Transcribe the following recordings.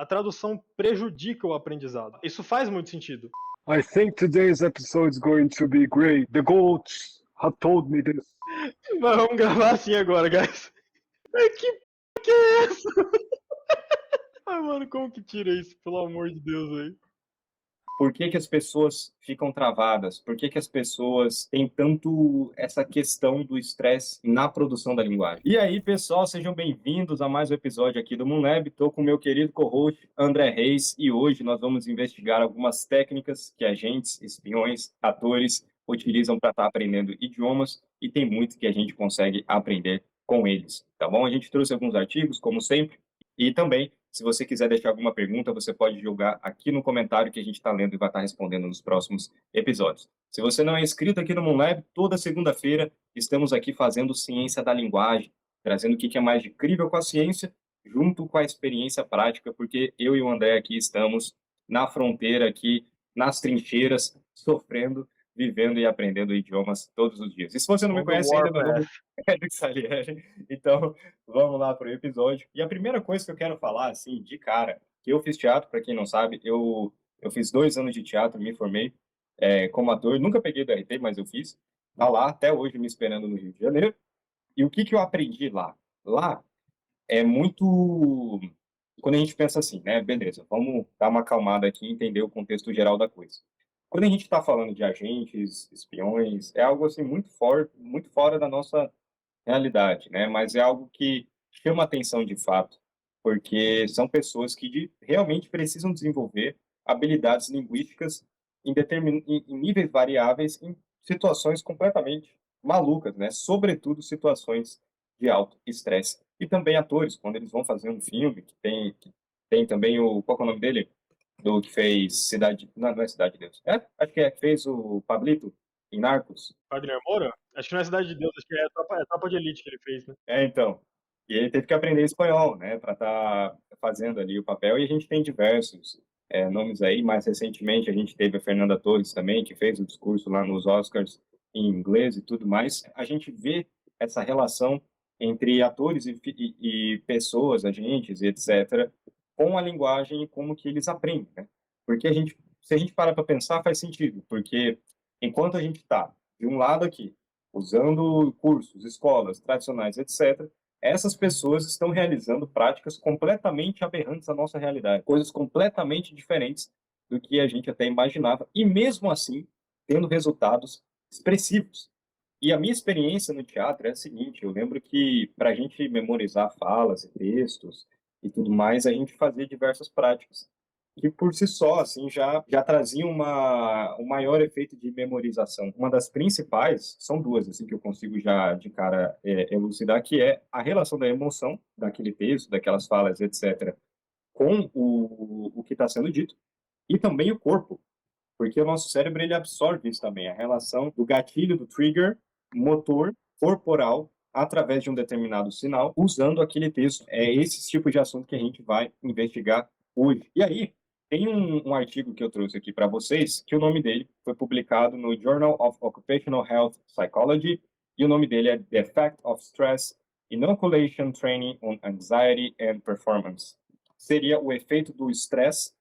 a tradução prejudica o aprendizado. Isso faz muito sentido. I think today's episode is going to be great. The goats have told me this. Mas vamos gravar assim agora, guys. Que é essa? Ai, mano, como que tira isso? Pelo amor de Deus, aí. Por que que as pessoas ficam travadas? Por que que as pessoas têm tanto essa questão do estresse na produção da linguagem? E aí, pessoal, sejam bem-vindos a mais um episódio aqui do Moonlab. Estou com o meu querido co-host, André Reis, e hoje nós vamos investigar algumas técnicas que agentes, espiões, atores utilizam para estar aprendendo idiomas, e tem muito que a gente consegue aprender com eles, tá bom? A gente trouxe alguns artigos, como sempre, e também, se você quiser deixar alguma pergunta, você pode jogar aqui no comentário que a gente está lendo e vai estar respondendo nos próximos episódios. Se você não é inscrito aqui no Moonlab, toda segunda-feira estamos aqui fazendo ciência da linguagem, trazendo o que é mais incrível com a ciência, junto com a experiência prática, porque eu e o André aqui estamos na fronteira, aqui nas trincheiras, sofrendo, vivendo e aprendendo idiomas todos os dias. E se você não me conhece ainda, meu nome é Eric Salieri, então vamos lá para o episódio. E a primeira coisa que eu quero falar, assim, de cara, que eu fiz teatro, para quem não sabe, eu fiz 2 anos de teatro, me formei como ator, nunca peguei do RT, mas eu fiz. Tá lá, até hoje, me esperando no Rio de Janeiro. E o que eu aprendi lá? Lá é muito... Quando a gente pensa assim, né, beleza, vamos dar uma acalmada aqui e entender o contexto geral da coisa. Quando a gente está falando de agentes, espiões, é algo assim muito fora da nossa realidade, né? Mas é algo que chama atenção de fato, porque são pessoas que realmente precisam desenvolver habilidades linguísticas em níveis variáveis, em situações completamente malucas, né? Sobretudo situações de alto estresse. E também atores, quando eles vão fazer um filme, que tem também qual que é o nome dele? Do que fez Cidade... Não é Cidade de Deus. Acho que fez o Pablito em Narcos. Wagner Moura? Acho que não é Cidade de Deus, acho que é Tropa de Elite que ele fez, né? Então. E ele teve que aprender espanhol, né, para estar fazendo ali o papel. E a gente tem diversos nomes aí. Mais recentemente, a gente teve a Fernanda Torres também, que fez o discurso lá nos Oscars em inglês e tudo mais. A gente vê essa relação entre atores e pessoas, agentes e etc., com a linguagem e como que eles aprendem, né? Porque se a gente parar para pensar, faz sentido, porque enquanto a gente está, de um lado aqui, usando cursos, escolas tradicionais, etc., essas pessoas estão realizando práticas completamente aberrantes à nossa realidade, coisas completamente diferentes do que a gente até imaginava, e mesmo assim, tendo resultados expressivos. E a minha experiência no teatro é a seguinte: eu lembro que para a gente memorizar falas e textos e tudo mais, a gente fazia diversas práticas que por si só assim já trazia um maior efeito de memorização. Uma das principais são duas assim que eu consigo já de cara elucidar, que é a relação da emoção daquele texto, daquelas falas, etc., com o que está sendo dito, e também o corpo, porque o nosso cérebro ele absorve isso também, a relação do gatilho, do trigger motor corporal através de um determinado sinal, usando aquele texto. É esse tipo de assunto que a gente vai investigar hoje. E aí, tem um artigo que eu trouxe aqui para vocês, que o nome dele foi publicado no Journal of Occupational Health Psychology, e o nome dele é The Effect of Stress, Inoculation Training on Anxiety and Performance. Seria o efeito do estresse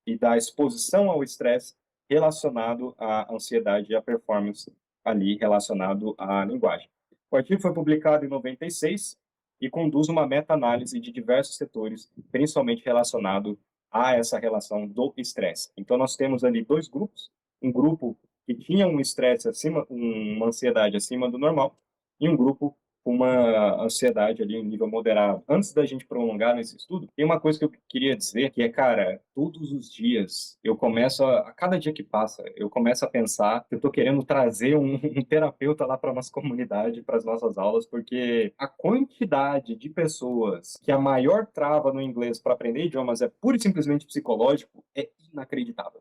e da exposição ao estresse relacionado à ansiedade e à performance ali relacionado à linguagem. O artigo foi publicado em 96 e conduz uma meta-análise de diversos setores, principalmente relacionado a essa relação do estresse. Então, nós temos ali 2 grupos, um grupo que tinha um estresse uma ansiedade acima do normal, e um grupo com uma ansiedade ali em nível moderado. Antes da gente prolongar nesse estudo, tem uma coisa que eu queria dizer, que é, cara, todos os dias, a cada dia que passa, eu começo a pensar que eu tô querendo trazer um terapeuta lá para nossa comunidade, para as nossas aulas, porque a quantidade de pessoas que a maior trava no inglês para aprender idiomas é pura e simplesmente psicológico, é inacreditável.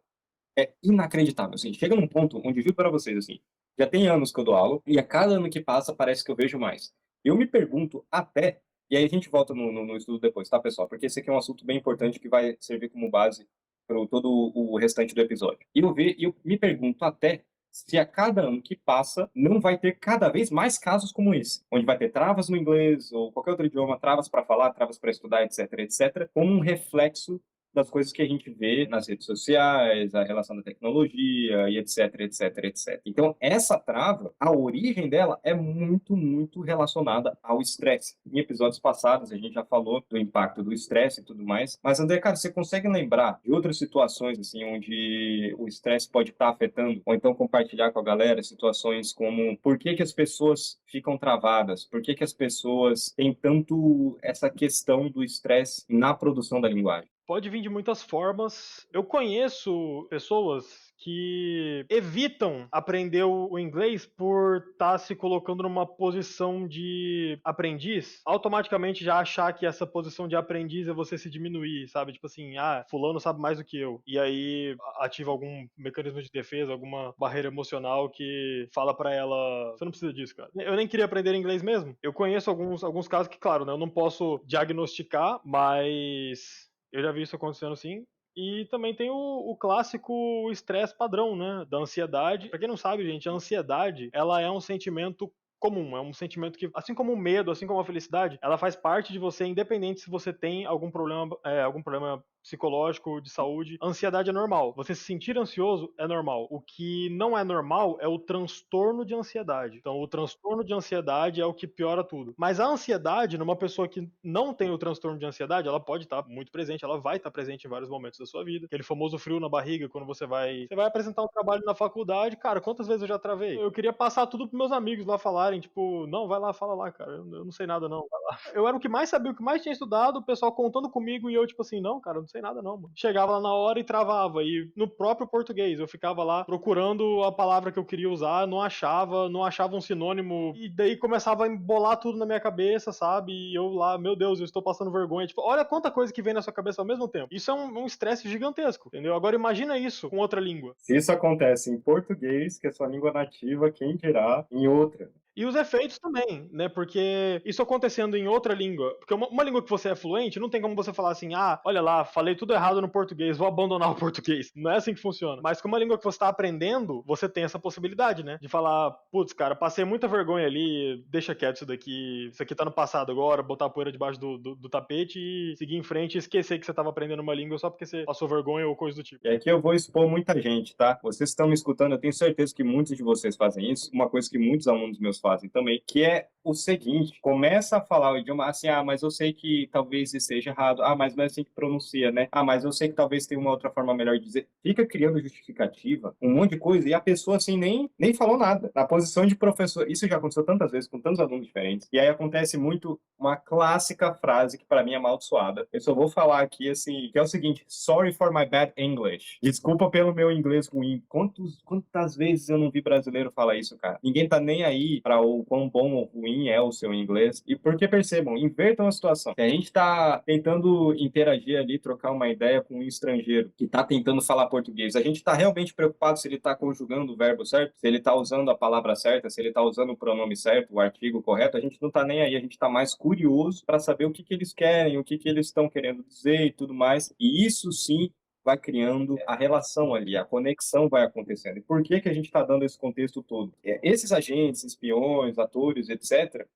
É inacreditável, assim. Chega num ponto onde, eu juro para vocês, assim, já tem anos que eu dou aula, e a cada ano que passa parece que eu vejo mais. Eu me pergunto até, e aí a gente volta no estudo depois, tá, pessoal? Porque esse aqui é um assunto bem importante que vai servir como base para todo o restante do episódio. E eu me pergunto até se a cada ano que passa não vai ter cada vez mais casos como esse, onde vai ter travas no inglês ou qualquer outro idioma, travas para falar, travas para estudar, etc., etc., como um reflexo das coisas que a gente vê nas redes sociais, a relação da tecnologia e etc, etc, etc. Então, essa trava, a origem dela é muito, muito relacionada ao estresse. Em episódios passados, a gente já falou do impacto do estresse e tudo mais, mas, André, cara, você consegue lembrar de outras situações, assim, onde o estresse pode estar afetando, ou então compartilhar com a galera situações como por que que as pessoas ficam travadas, por que que as pessoas têm tanto essa questão do estresse na produção da linguagem? Pode vir de muitas formas. Eu conheço pessoas que evitam aprender o inglês por estar se colocando numa posição de aprendiz, automaticamente já achar que essa posição de aprendiz é você se diminuir, sabe? Tipo assim, fulano sabe mais do que eu. E aí ativa algum mecanismo de defesa, alguma barreira emocional que fala pra ela, você não precisa disso, cara. Eu nem queria aprender inglês mesmo. Eu conheço alguns casos que, claro, né, eu não posso diagnosticar, mas eu já vi isso acontecendo sim. E também tem o clássico estresse padrão, né? Da ansiedade. Pra quem não sabe, gente, a ansiedade, ela é um sentimento comum, é um sentimento que, assim como o medo, assim como a felicidade, ela faz parte de você, independente se você tem algum problema psicológico, de saúde. A ansiedade é normal. Você se sentir ansioso é normal. O que não é normal é o transtorno de ansiedade. Então, o transtorno de ansiedade é o que piora tudo. Mas a ansiedade, numa pessoa que não tem o transtorno de ansiedade, ela pode estar muito presente, ela vai estar presente em vários momentos da sua vida. Aquele famoso frio na barriga quando você vai apresentar um trabalho na faculdade, cara, quantas vezes eu já travei? Eu queria passar tudo pros meus amigos lá falarem, tipo, não, vai lá, fala lá, cara, eu não sei nada não, vai lá. Eu era o que mais sabia, o que mais tinha estudado, o pessoal contando comigo e eu, tipo assim, não, cara, eu não sei nada não, mano. Chegava lá na hora e travava. E no próprio português, eu ficava lá procurando a palavra que eu queria usar, não achava um sinônimo. E daí começava a embolar tudo na minha cabeça, sabe? E eu lá, meu Deus, eu estou passando vergonha. Tipo, olha quanta coisa que vem na sua cabeça ao mesmo tempo. Isso é um estresse gigantesco, entendeu? Agora imagina isso com outra língua. Se isso acontece em português, que é sua língua nativa, quem dirá em outra? E os efeitos também, né? Porque isso acontecendo em outra língua, porque uma língua que você é fluente, não tem como você falar assim, olha lá, falei tudo errado no português, vou abandonar o português. Não é assim que funciona. Mas com uma língua que você está aprendendo, você tem essa possibilidade, né? De falar, putz, cara, passei muita vergonha ali, deixa quieto isso aqui tá no passado agora, botar a poeira debaixo do tapete e seguir em frente e esquecer que você estava aprendendo uma língua só porque você passou vergonha ou coisa do tipo. E aqui eu vou expor muita gente, tá? Vocês estão me escutando, eu tenho certeza que muitos de vocês fazem isso. Uma coisa que muitos alunos meus fazem também, que é o seguinte: começa a falar o idioma assim, mas eu sei que talvez isso seja errado, mas não é assim que pronuncia, né? Mas eu sei que talvez tenha uma outra forma melhor de dizer. Fica criando justificativa, um monte de coisa, e a pessoa assim nem falou nada. Na posição de professor, isso já aconteceu tantas vezes com tantos alunos diferentes, e aí acontece muito uma clássica frase que para mim é amaldiçoada. Eu só vou falar aqui assim, que é o seguinte: sorry for my bad English. Desculpa pelo meu inglês ruim. Quantas vezes eu não vi brasileiro falar isso, cara? Ninguém tá nem aí para o quão bom ou ruim é o seu inglês. E porque percebam, invertam a situação. Se a gente tá tentando interagir ali, trocar uma ideia com um estrangeiro que tá tentando falar português, a gente tá realmente preocupado se ele tá conjugando o verbo certo, se ele tá usando a palavra certa, se ele tá usando o pronome certo, o artigo correto, a gente não tá nem aí, a gente tá mais curioso para saber o que que eles querem, o que que eles estão querendo dizer e tudo mais. E isso sim vai criando a relação ali, a conexão vai acontecendo. E por que que a gente está dando esse contexto todo? Esses agentes, espiões, atores, etc.,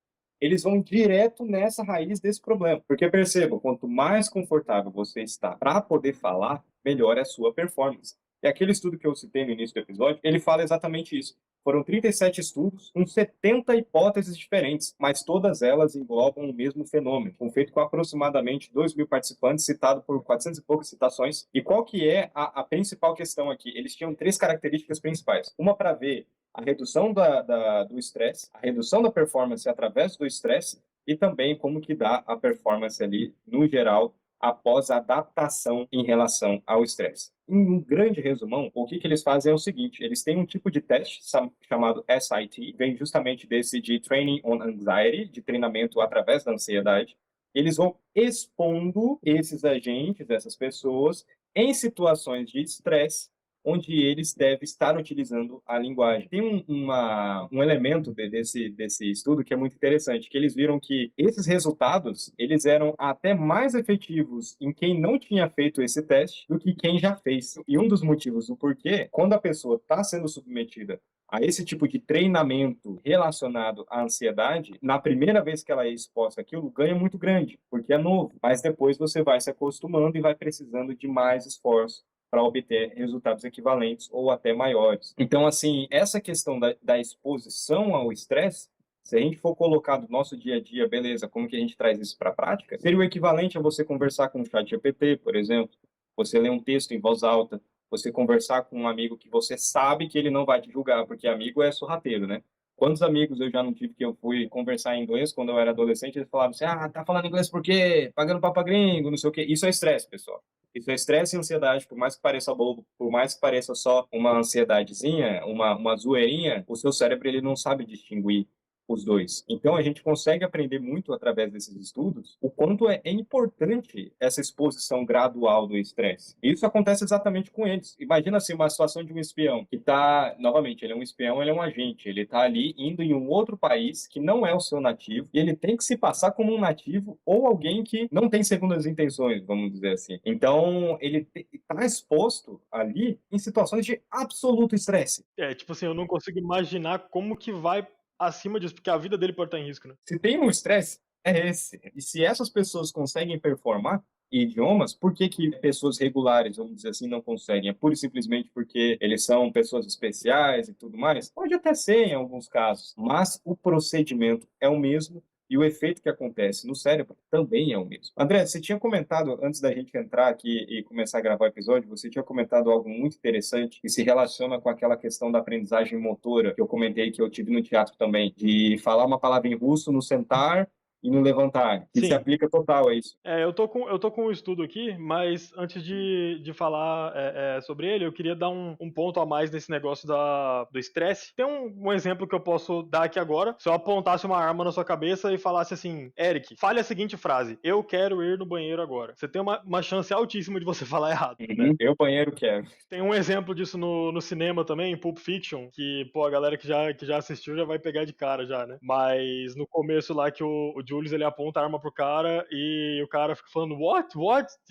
eles vão direto nessa raiz desse problema. Porque perceba, quanto mais confortável você está para poder falar, melhor é a sua performance. E aquele estudo que eu citei no início do episódio, ele fala exatamente isso. Foram 37 estudos com 70 hipóteses diferentes, mas todas elas englobam o mesmo fenômeno. Um feito com aproximadamente 2.000 participantes, citado por 400 e poucas citações. E qual que é a principal questão aqui? Eles tinham 3 características principais. Uma para ver a redução do estresse, a redução da performance através do estresse e também como que dá a performance ali, no geral, após a adaptação em relação ao estresse. Em um grande resumão, o que eles fazem é o seguinte: eles têm um tipo de teste chamado SIT, vem justamente desse de Training on Anxiety, de treinamento através da ansiedade. Eles vão expondo esses agentes, essas pessoas, em situações de estresse, onde eles devem estar utilizando a linguagem. Tem um elemento desse estudo que é muito interessante, que eles viram que esses resultados, eles eram até mais efetivos em quem não tinha feito esse teste do que quem já fez. E um dos motivos do porquê, quando a pessoa está sendo submetida a esse tipo de treinamento relacionado à ansiedade, na primeira vez que ela é exposta àquilo, ganha muito grande, porque é novo. Mas depois você vai se acostumando e vai precisando de mais esforço para obter resultados equivalentes ou até maiores. Então, assim, essa questão da exposição ao estresse, se a gente for colocar do nosso dia a dia, beleza, como que a gente traz isso para a prática? Seria o equivalente a você conversar com o ChatGPT, por exemplo, você ler um texto em voz alta, você conversar com um amigo que você sabe que ele não vai te julgar, porque amigo é sorrateiro, né? Quantos amigos eu já não tive que eu fui conversar em inglês quando eu era adolescente, eles falavam assim, tá falando inglês por quê? Pagando papo gringo, não sei o quê. Isso é estresse, pessoal. Isso é estresse e ansiedade, por mais que pareça bobo, por mais que pareça só uma ansiedadezinha, uma zoeirinha, o seu cérebro ele não sabe distinguir os dois. Então, a gente consegue aprender muito através desses estudos o quanto é importante essa exposição gradual do estresse. Isso acontece exatamente com eles. Imagina assim, uma situação de um espião que está, novamente, ele é um espião, ele é um agente, ele está ali indo em um outro país que não é o seu nativo e ele tem que se passar como um nativo ou alguém que não tem segundas intenções, vamos dizer assim. Então, ele está exposto ali em situações de absoluto estresse. Tipo assim, eu não consigo imaginar como que vai acima disso, porque a vida dele pode estar em risco, né? Se tem um estresse, é esse. E se essas pessoas conseguem performar em idiomas, por que que pessoas regulares, vamos dizer assim, não conseguem? É pura e simplesmente porque eles são pessoas especiais e tudo mais? Pode até ser em alguns casos, mas o procedimento é o mesmo e o efeito que acontece no cérebro também é o mesmo. André, você tinha comentado, antes da gente entrar aqui e começar a gravar o episódio, você tinha comentado algo muito interessante que se relaciona com aquela questão da aprendizagem motora, que eu comentei que eu tive no teatro também, de falar uma palavra em russo no sentar e no levantar. E se Sim. aplica total a isso. Eu tô com um estudo aqui, mas antes de falar sobre ele, eu queria dar um ponto a mais nesse negócio do estresse. Tem um exemplo que eu posso dar aqui agora. Se eu apontasse uma arma na sua cabeça e falasse assim, Eric, fale a seguinte frase, eu quero ir no banheiro agora. Você tem uma chance altíssima de você falar errado. Né? Eu banheiro quero. Tem um exemplo disso no cinema também, Pulp Fiction, que, pô, a galera que já assistiu já vai pegar de cara já, né? Mas no começo lá que o Julius, ele aponta a arma pro cara e o cara fica falando, what?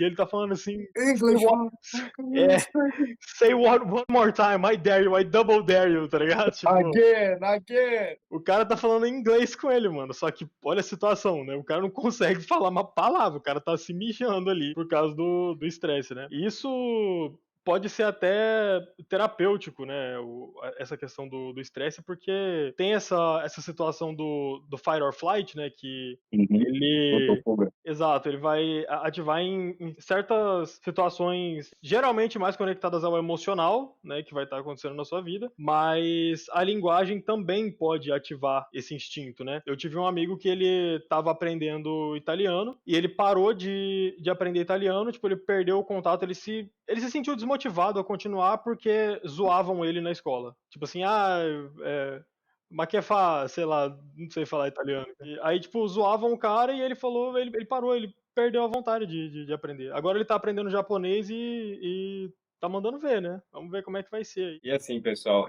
E ele tá falando assim, English, say what one more time, I dare you, I double dare you, tá ligado? Tipo, again. o cara tá falando em inglês com ele, mano. Só que olha a situação, né? O cara não consegue falar uma palavra, o cara tá se mijando ali por causa do estresse, né? E isso pode ser até terapêutico, né? Essa questão do estresse, porque tem essa situação do fight or flight, né? Que ele. Exato, ele vai ativar em certas situações, geralmente mais conectadas ao emocional, né? Que vai estar acontecendo na sua vida, mas a linguagem também pode ativar esse instinto, né? Eu tive um amigo que ele estava aprendendo italiano e ele parou de aprender italiano, tipo, ele perdeu o contato, ele se sentiu desmotivado a continuar porque zoavam ele na escola. Tipo assim, ma che fa, sei lá, não sei falar italiano. E aí, tipo, zoavam o cara e ele falou, ele parou, ele perdeu a vontade de aprender. Agora ele tá aprendendo japonês e tá mandando ver, né? Vamos ver como é que vai ser aí. E assim, pessoal,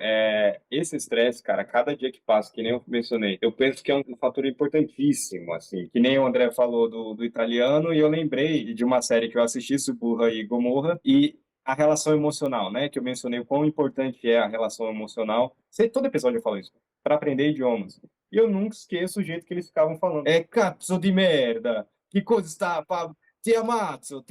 esse estresse, cara, cada dia que passa, que nem eu mencionei, eu penso que é um fator importantíssimo, assim, que nem o André falou do italiano, e eu lembrei de uma série que eu assisti, Suburra e Gomorra, e a relação emocional, né, que eu mencionei o quão importante é a relação emocional. Todo episódio eu falo isso, para aprender idiomas. E eu nunca esqueço o jeito que eles ficavam falando. Cazzo di merda, que coisa está... Ti ammazzo,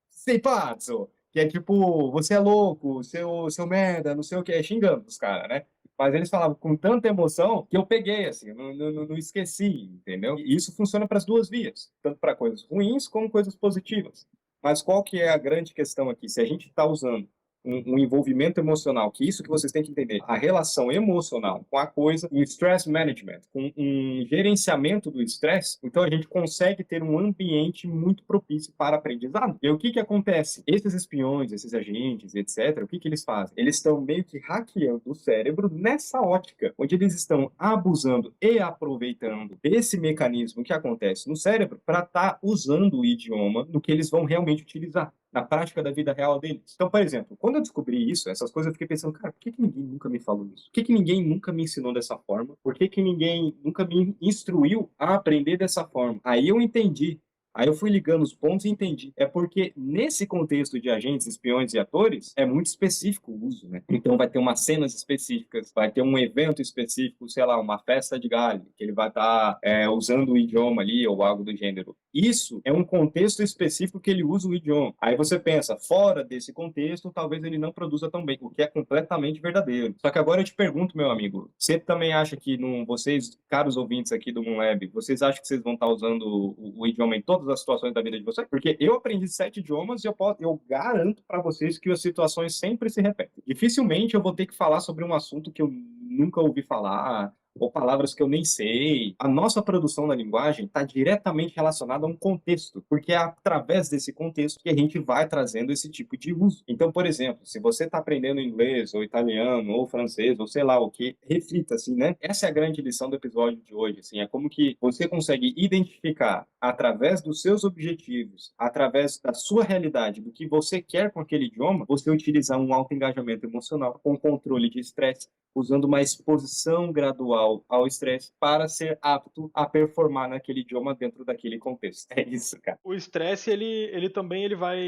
sei pazzo. Que é tipo, você é louco, seu merda, não sei o que, xingando os caras, né? Mas eles falavam com tanta emoção que eu peguei, assim, não esqueci, entendeu? E isso funciona para as duas vias, tanto para coisas ruins como coisas positivas. Mas qual que é a grande questão aqui? Se a gente está usando um envolvimento emocional, que isso que vocês têm que entender, a relação emocional com a coisa, um stress management, com um gerenciamento do estresse, então a gente consegue ter um ambiente muito propício para aprendizado. E o que que acontece? Esses espiões, esses agentes, etc., o que que eles fazem? Eles estão meio que hackeando o cérebro nessa ótica, onde eles estão abusando e aproveitando esse mecanismo que acontece no cérebro para estar usando o idioma no que eles vão realmente utilizar na prática da vida real deles. Então, por exemplo, quando eu descobri isso, essas coisas, eu fiquei pensando, cara, por que que ninguém nunca me falou isso? Por que que ninguém nunca me ensinou dessa forma? Por que que ninguém nunca me instruiu a aprender dessa forma? Aí eu entendi Aí eu fui ligando os pontos e entendi. É porque nesse contexto de agentes, espiões e atores, é muito específico o uso, né? Então vai ter umas cenas específicas, vai ter um evento específico, sei lá, uma festa de galho, que ele vai estar usando o idioma ali ou algo do gênero. Isso é um contexto específico que ele usa o idioma. Aí você pensa, fora desse contexto, talvez ele não produza tão bem, o que é completamente verdadeiro. Só que agora eu te pergunto, meu amigo, você também acha que vocês, caros ouvintes aqui do Moonlab, vocês acham que vocês vão estar usando o idioma em todas as situações da vida de vocês? Porque eu aprendi 7 idiomas e eu garanto para vocês que as situações sempre se repetem. Dificilmente eu vou ter que falar sobre um assunto que eu nunca ouvi falar, ou palavras que eu nem sei. A nossa produção da linguagem está diretamente relacionada a um contexto, porque é através desse contexto que a gente vai trazendo esse tipo de uso. Então, por exemplo, se você está aprendendo inglês, ou italiano, ou francês, ou sei lá o que, reflita, assim, né? Essa é a grande lição do episódio de hoje, assim, é como que você consegue identificar, através dos seus objetivos, através da sua realidade, do que você quer com aquele idioma, você utilizar um alto engajamento emocional com controle de estresse, usando uma exposição gradual ao estresse para ser apto a performar naquele idioma dentro daquele contexto. É isso, cara. O estresse, ele também ele vai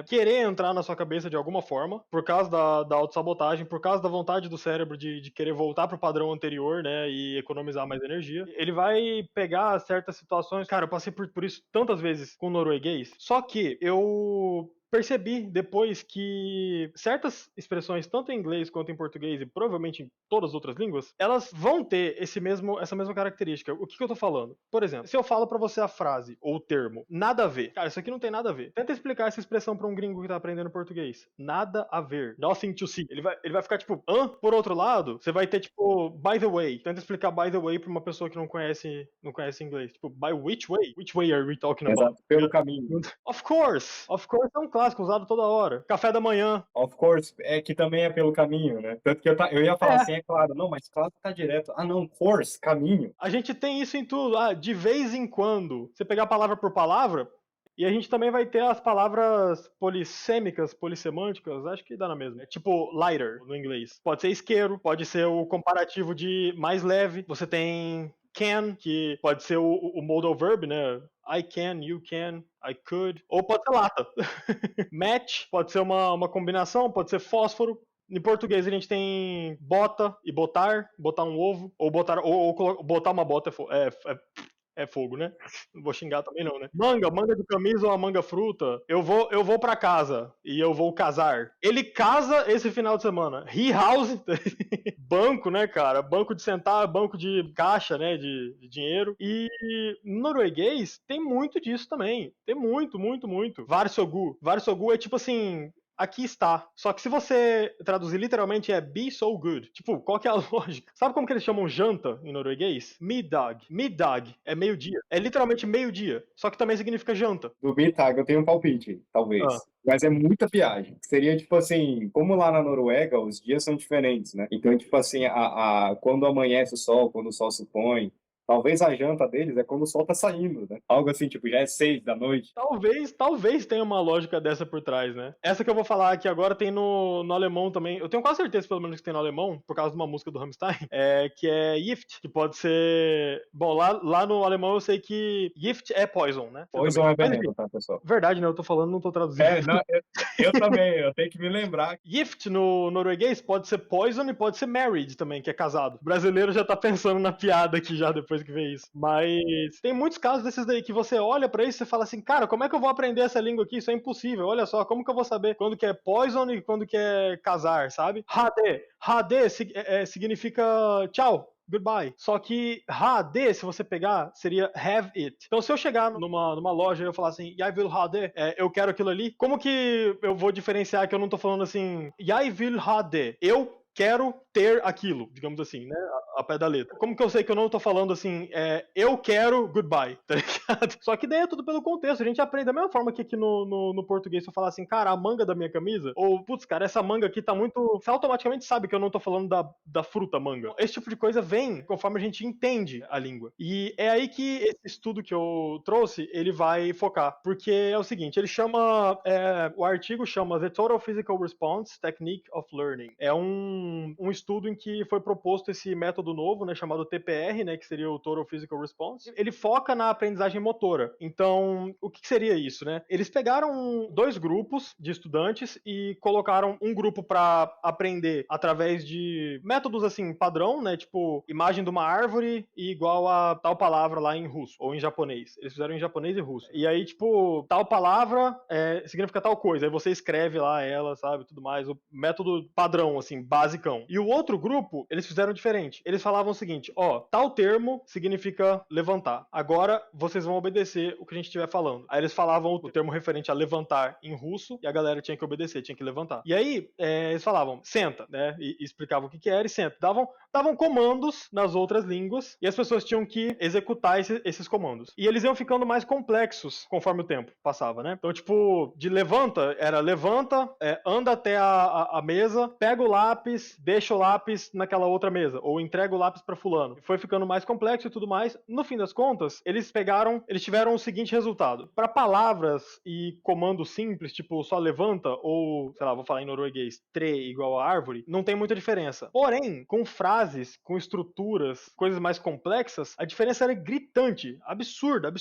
querer entrar na sua cabeça de alguma forma, por causa da autossabotagem, por causa da vontade do cérebro de querer voltar pro padrão anterior, né, e economizar mais energia. Ele vai pegar certas situações. Cara, eu passei por isso tantas vezes com o norueguês, só que eu percebi depois que certas expressões, tanto em inglês quanto em português e provavelmente em todas as outras línguas, elas vão ter essa mesma característica. O que eu tô falando? Por exemplo, se eu falo pra você a frase ou o termo, nada a ver. Cara, isso aqui não tem nada a ver. Tenta explicar essa expressão pra um gringo que tá aprendendo português. Nada a ver. Nothing to see. Ele vai ficar tipo, hã? Por outro lado, você vai ter tipo, by the way. Tenta explicar by the way pra uma pessoa que não conhece inglês. Tipo, by which way? Which way are we talking about? Exato, pelo caminho. Of course! Of course é um clássico usado toda hora. Café da manhã. Of course, é que também é pelo caminho, né? Tanto que eu ia falar assim, é claro, não, mas claro tá direto. Ah, não, course, caminho. A gente tem isso em tudo. Ah, de vez em quando. Você pegar palavra por palavra, e a gente também vai ter as palavras polissêmicas, polissemânticas, acho que dá na mesma. É tipo lighter no inglês. Pode ser isqueiro, pode ser o comparativo de mais leve. Você tem can, que pode ser o modal verb, né? I can, you can, I could. Ou pode ser lata. Match, pode ser uma combinação, pode ser fósforo. Em português a gente tem bota e botar um ovo, ou botar uma bota é fogo, né? Não vou xingar também não, né? Manga de camisa ou uma manga fruta. Eu vou pra casa e eu vou casar. Ele casa esse final de semana. He house, banco, né, cara? Banco de sentar, banco de caixa, né, de dinheiro. E no norueguês tem muito disso também. Tem muito, muito, muito. Varsogu. Varsogu é tipo assim, aqui está. Só que se você traduzir literalmente é be so good. Tipo, qual que é a lógica? Sabe como que eles chamam janta em norueguês? Middag. Middag é meio-dia. É literalmente meio-dia. Só que também significa janta. Do Bitag eu tenho um palpite, talvez. Ah. Mas é muita viagem. Seria tipo assim, como lá na Noruega os dias são diferentes, né? Então, tipo assim, quando amanhece o sol, quando o sol se põe, talvez a janta deles é quando o sol tá saindo, né? Algo assim, tipo, já é 6 da noite. Talvez tenha uma lógica dessa por trás, né? Essa que eu vou falar aqui agora tem no alemão também. Eu tenho quase certeza, pelo menos, que tem no alemão, por causa de uma música do Rammstein, que é Gift, que pode ser... Bom, lá no alemão eu sei que Gift é poison, né? Poison é Mas, veneno, enfim, tá, pessoal? verdade, né? Eu tô falando, não tô traduzindo. Não, eu também, eu tenho que me lembrar. Gift no norueguês pode ser poison e pode ser married também, que é casado. O brasileiro já tá pensando na piada aqui já depois que vê isso. Mas tem muitos casos desses daí que você olha pra isso e fala assim, cara, como é que eu vou aprender essa língua aqui? Isso é impossível. Olha só, como que eu vou saber quando que é poison e quando que é casar, sabe? Hade significa tchau. Goodbye. Só que HD, se você pegar, seria have it. Então, se eu chegar numa loja e eu falar assim, Jeg vil ha det, eu quero aquilo ali, como que eu vou diferenciar que eu não tô falando assim, Jeg vil ha det, eu quero ter aquilo, digamos assim, né? A pé da letra. Como que eu sei que eu não tô falando assim, eu quero goodbye, tá ligado? Só que daí é tudo pelo contexto. A gente aprende da mesma forma que aqui no português, se eu falar assim, cara, a manga da minha camisa, ou, putz, cara, essa manga aqui tá muito... Você automaticamente sabe que eu não tô falando da fruta manga. Esse tipo de coisa vem conforme a gente entende a língua. E é aí que esse estudo que eu trouxe, ele vai focar. Porque é o seguinte, ele chama... o artigo chama The Total Physical Response Technique of Learning. É um um estudo em que foi proposto esse método novo, né, chamado TPR, né, que seria o Total Physical Response. Ele foca na aprendizagem motora. Então, o que seria isso, né? Eles pegaram 2 grupos de estudantes e colocaram um grupo para aprender através de métodos assim padrão, né, tipo imagem de uma árvore e igual a tal palavra lá em russo ou em japonês. Eles fizeram em japonês e russo. E aí, tipo, tal palavra significa tal coisa. Aí você escreve lá ela, sabe, tudo mais. O método padrão, assim, basicão. E o outro grupo, eles fizeram diferente. Eles falavam o seguinte, ó, tal termo significa levantar. Agora, vocês vão obedecer o que a gente estiver falando. Aí eles falavam o termo referente a levantar em russo e a galera tinha que obedecer, tinha que levantar. E aí, eles falavam, senta, né, e explicavam o que era e senta. Davam comandos nas outras línguas e as pessoas tinham que executar esses comandos. E eles iam ficando mais complexos conforme o tempo passava, né? Então, tipo, de levanta, era levanta, anda até a mesa, pega o lápis, deixa o lápis naquela outra mesa, ou entrega o lápis pra fulano. Foi ficando mais complexo e tudo mais. No fim das contas, eles tiveram o seguinte resultado. Para palavras e comandos simples, tipo só levanta, ou, sei lá, vou falar em norueguês, tre igual a árvore, não tem muita diferença. Porém, com frases, com estruturas, coisas mais complexas, a diferença era gritante, absurda,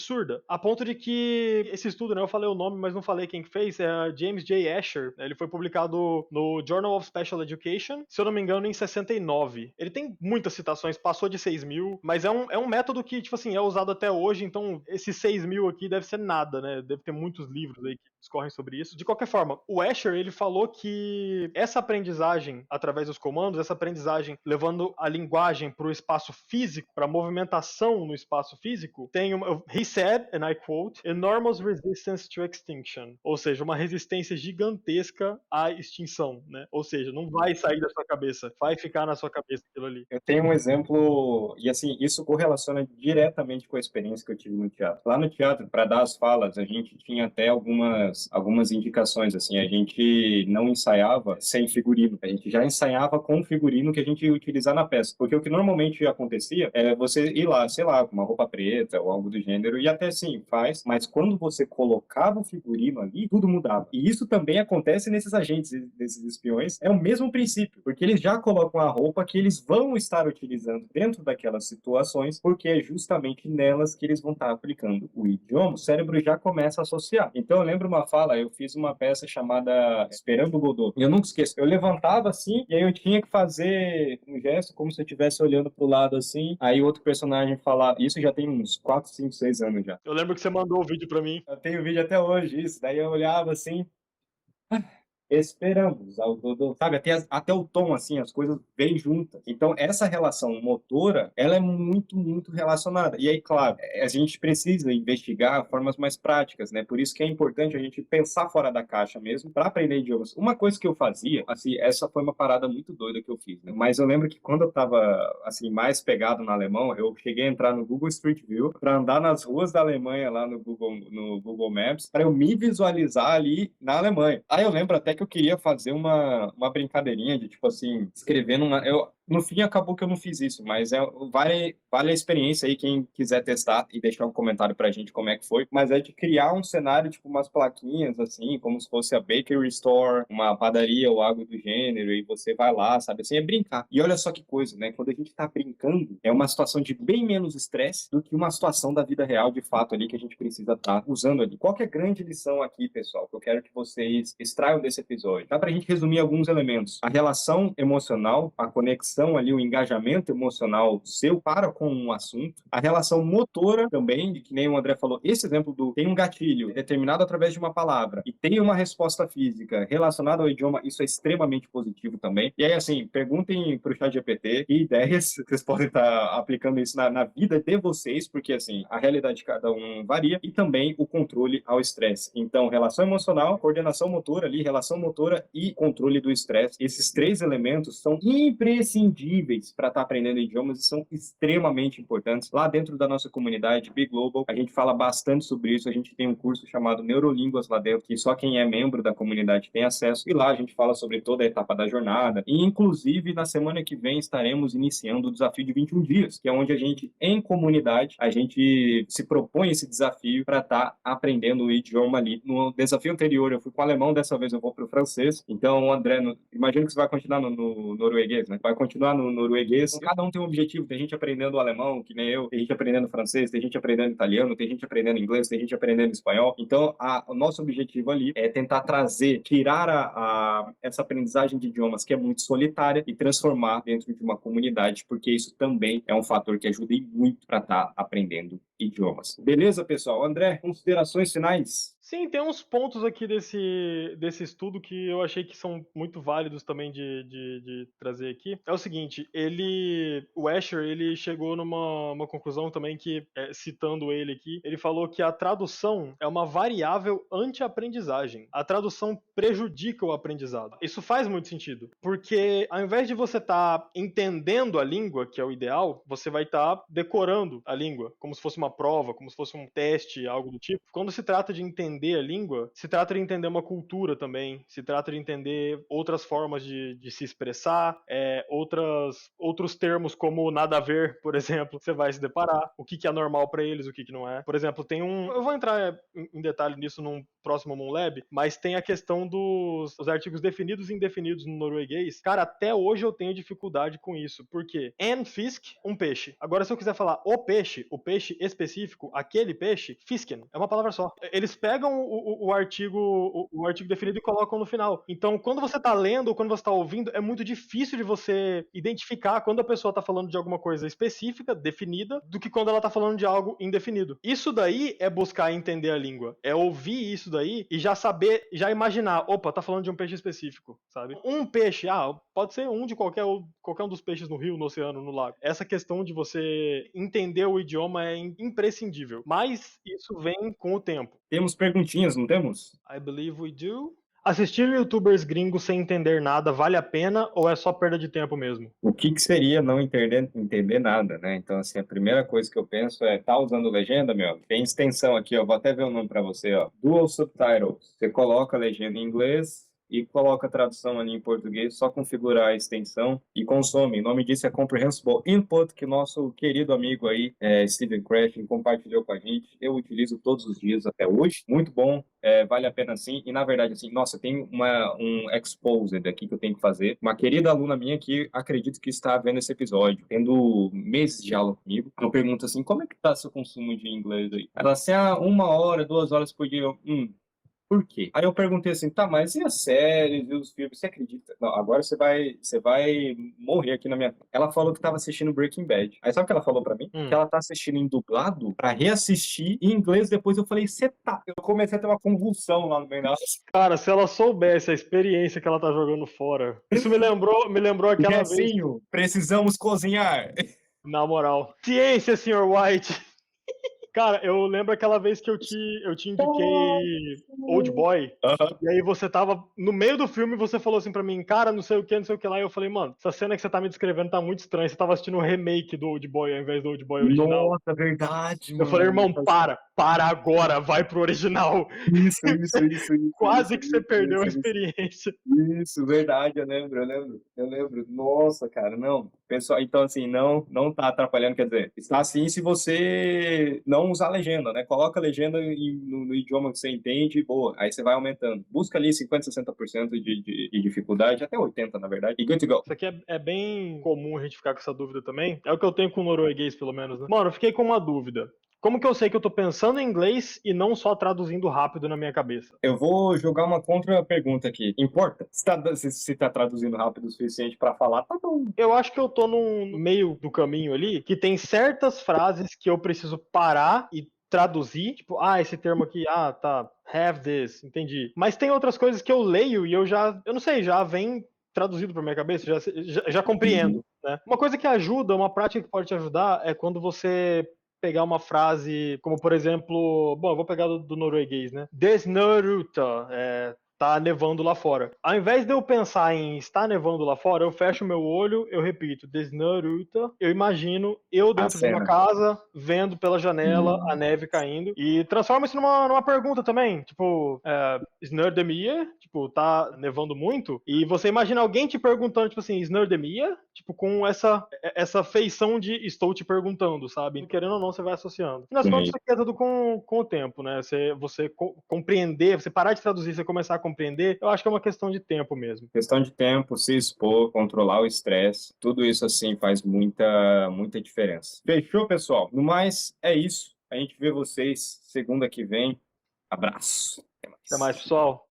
a ponto de que esse estudo, né, eu falei o nome, mas não falei quem fez, é James J. Asher, né, ele foi publicado no Journal of Special Education, se eu não me engano, em 69. Ele tem muitas citações, passou de 6.000, mas é um método que, tipo assim, é usado até hoje, então esses 6.000 aqui deve ser nada, né, deve ter muitos livros aí que discorrem sobre isso. De qualquer forma, o Asher, ele falou que essa aprendizagem através dos comandos, essa aprendizagem levando a linguagem para o espaço físico, para a movimentação no espaço físico, tem he said, and I quote, enormous resistance to extinction, ou seja, uma resistência gigantesca à extinção, né? Ou seja, não vai sair da sua cabeça, vai ficar na sua cabeça aquilo ali. Eu tenho um exemplo, e assim, isso correlaciona diretamente com a experiência que eu tive no teatro. Lá no teatro, para dar as falas, a gente tinha até algumas indicações, assim, a gente não ensaiava sem figurino, a gente já ensaiava com o figurino que a gente ia utilizar na peça, porque o que normalmente acontecia é você ir lá, sei lá, com uma roupa preta ou algo do gênero, e até sim, faz, mas quando você colocava o figurino ali, tudo mudava. E isso também acontece nesses agentes, desses espiões, é o mesmo princípio, porque eles já colocam a roupa que eles vão estar utilizando dentro daquelas situações, porque é justamente nelas que eles vão estar aplicando o idioma, o cérebro já começa a associar. Então eu lembro uma fala, eu fiz uma peça chamada Esperando Godot, e eu nunca esqueço, eu levantava assim, e aí eu tinha que fazer um gesto como se eu estivesse olhando pro lado assim, aí outro personagem falava, isso já tem uns 4, 5, 6 anos já. Eu lembro que você mandou o vídeo pra mim. Eu tenho vídeo até hoje, isso, daí eu olhava assim, esperamos ao Godot, sabe? Até o tom, assim, as coisas vêm juntas. Então, essa relação motora, ela é muito, muito relacionada. E aí, claro, a gente precisa investigar formas mais práticas, né? Por isso que é importante a gente pensar fora da caixa mesmo para aprender idiomas. Uma coisa que eu fazia, assim, essa foi uma parada muito doida que eu fiz, né? Mas eu lembro que quando eu tava, assim, mais pegado no alemão, eu cheguei a entrar no Google Street View para andar nas ruas da Alemanha lá no Google Maps, para eu me visualizar ali na Alemanha. Aí eu lembro até que eu queria fazer uma brincadeirinha de, tipo assim, escrever no fim, acabou que eu não fiz isso, mas vale a experiência aí, quem quiser testar e deixar um comentário pra gente como é que foi. Mas é de criar um cenário, tipo, umas plaquinhas, assim, como se fosse a bakery store, uma padaria ou algo do gênero, e você vai lá, sabe? Assim, é brincar. E olha só que coisa, né? Quando a gente tá brincando, é uma situação de bem menos estresse do que uma situação da vida real, de fato, ali, que a gente precisa estar usando ali. Qual que é a grande lição aqui, pessoal, que eu quero que vocês extraiam desse episódio? Dá pra gente resumir alguns elementos. A relação emocional, a conexão ali, o engajamento emocional seu para com um assunto, a relação motora também, que nem o André falou, esse exemplo tem um gatilho determinado através de uma palavra e tem uma resposta física relacionada ao idioma, isso é extremamente positivo também. E aí, assim, perguntem pro ChatGPT que ideias vocês podem estar aplicando isso na vida de vocês, porque, assim, a realidade de cada um varia, e também o controle ao estresse. Então, relação emocional, coordenação motora ali, relação motora e controle do estresse. Esses 3 elementos são imprescindíveis imprescindíveis para estar aprendendo idiomas e são extremamente importantes. Lá dentro da nossa comunidade Be Global, a gente fala bastante sobre isso. A gente tem um curso chamado Neurolínguas lá dentro, que só quem é membro da comunidade tem acesso. E lá a gente fala sobre toda a etapa da jornada. E, inclusive, na semana que vem estaremos iniciando o desafio de 21 dias, que é onde a gente, em comunidade, a gente se propõe esse desafio para estar aprendendo o idioma ali. No desafio anterior eu fui com o alemão, dessa vez eu vou para o francês. Então, André, imagino que você vai continuar no norueguês, né? Vai continuar no norueguês. Então, cada um tem um objetivo. Tem gente aprendendo alemão, que nem eu. Tem gente aprendendo francês, tem gente aprendendo italiano, tem gente aprendendo inglês, tem gente aprendendo espanhol. Então, o nosso objetivo ali é tentar trazer, tirar essa aprendizagem de idiomas que é muito solitária e transformar dentro de uma comunidade, porque isso também é um fator que ajuda muito para estar aprendendo idiomas. Beleza, pessoal? André, considerações finais? Sim, tem uns pontos aqui desse estudo que eu achei que são muito válidos também de trazer aqui. É o seguinte, o Escher, ele chegou numa conclusão também que, citando ele aqui, ele falou que a tradução é uma variável anti-aprendizagem. A tradução prejudica o aprendizado. Isso faz muito sentido, porque ao invés de você estar entendendo a língua, que é o ideal, você vai estar decorando a língua, como se fosse uma prova, como se fosse um teste, algo do tipo. Quando se trata de entender a língua, se trata de entender uma cultura também, se trata de entender outras formas de se expressar, outros termos como nada a ver, por exemplo, você vai se deparar, o que é normal para eles, o que não é. Por exemplo, eu vou entrar em detalhe nisso num próximo Moonlab, mas tem a questão dos artigos definidos e indefinidos no norueguês. Cara, até hoje eu tenho dificuldade com isso, porque en fisk, um peixe. Agora, se eu quiser falar o peixe específico, aquele peixe, fisken, é uma palavra só. Eles pegam o artigo definido e colocam no final. Então, quando você tá lendo ou quando você tá ouvindo, é muito difícil de você identificar quando a pessoa tá falando de alguma coisa específica, definida, do que quando ela tá falando de algo indefinido. Isso daí é buscar entender a língua. É ouvir isso daí e já saber, já imaginar, opa, tá falando de um peixe específico, sabe? Um peixe, pode ser um de qualquer um dos peixes no rio, no oceano, no lago. Essa questão de você entender o idioma é imprescindível. Mas isso vem com o tempo. Temos perguntinhas, não temos? I believe we do. Assistir youtubers gringos sem entender nada vale a pena ou é só perda de tempo mesmo? O que seria não entender nada, né? Então, assim, a primeira coisa que eu penso é, tá usando legenda, meu? Tem extensão aqui, ó, vou até ver o nome para você, ó. Dual Subtitles. Você coloca a legenda em inglês e coloca a tradução ali em português, só configurar a extensão e consome. O nome disso é Comprehensible Input, que nosso querido amigo aí, Steven Krashen, compartilhou com a gente. Eu utilizo todos os dias até hoje. Muito bom, vale a pena sim. E, na verdade, assim, nossa, tem um exposed aqui que eu tenho que fazer. Uma querida aluna minha que acredito que está vendo esse episódio, tendo meses de aula comigo. Eu pergunto assim, como é que tá seu consumo de inglês aí? Ela assim, 1 hora, 2 horas por dia. Por quê? Aí eu perguntei assim, tá, mas e as séries e os filmes? Você acredita? Não, agora você vai morrer aqui na minha... Ela falou que tava assistindo Breaking Bad. Aí sabe o que ela falou pra mim? Que ela tá assistindo em dublado pra reassistir em inglês. Depois eu falei, você tá... Eu comecei a ter uma convulsão lá no meio da... Cara, se ela soubesse a experiência que ela tá jogando fora. Isso me lembrou aquela vez. Precisamos cozinhar. Na moral. Ciência, Sr. White. Cara, eu lembro aquela vez que eu te indiquei Old Boy, e aí você tava no meio do filme e você falou assim pra mim, cara, não sei o que lá, e eu falei, mano, essa cena que você tá me descrevendo tá muito estranha, você tava assistindo o remake do Old Boy ao invés do Old Boy original. Nossa, verdade, mano. Eu falei, irmão, para agora, vai pro original. Isso. Quase que você perdeu a experiência. Isso, verdade, eu lembro. Nossa, cara, não. Pessoal, então assim, não tá atrapalhando, quer dizer, está assim se você não usar legenda, né? Coloca a legenda no idioma que você entende e boa, aí você vai aumentando. Busca ali 50%, 60% de dificuldade, até 80%, na verdade, e good to go. Isso aqui é bem comum a gente ficar com essa dúvida também. É o que eu tenho com o norueguês, pelo menos, né? Mano, eu fiquei com uma dúvida. Como que eu sei que eu tô pensando em inglês e não só traduzindo rápido na minha cabeça? Eu vou jogar uma contra-pergunta aqui. Importa? Se tá traduzindo rápido o suficiente pra falar, tá bom. Eu acho que eu tô no meio do caminho ali, que tem certas frases que eu preciso parar e traduzir. Tipo, esse termo aqui, tá, have this, entendi. Mas tem outras coisas que eu leio e eu não sei, já vem traduzido pra minha cabeça, já compreendo, né? Uma coisa que ajuda, uma prática que pode te ajudar é quando você pegar uma frase, como por exemplo, eu vou pegar do norueguês, né? Desnøruta, tá nevando lá fora. Ao invés de eu pensar em está nevando lá fora, eu fecho meu olho, eu repito, det snør ute, eu imagino eu A dentro de uma cena. casa, vendo pela janela a neve caindo, e transforma isso numa pergunta também, tipo, snør det mye? Tipo, tá nevando muito? E você imagina alguém te perguntando, tipo assim, snør det mye? Tipo, com essa feição de estou te perguntando, sabe? Querendo ou não, você vai associando. E nas contas, Sim. isso aqui é tudo com o tempo, né? Você compreender, você parar de traduzir, você começar a compreender, eu acho que é uma questão de tempo mesmo. Questão de tempo, se expor, controlar o estresse, tudo isso assim faz muita diferença. Fechou, pessoal? No mais, é isso. A gente vê vocês segunda que vem. Abraço. Até Até mais, mais. pessoal.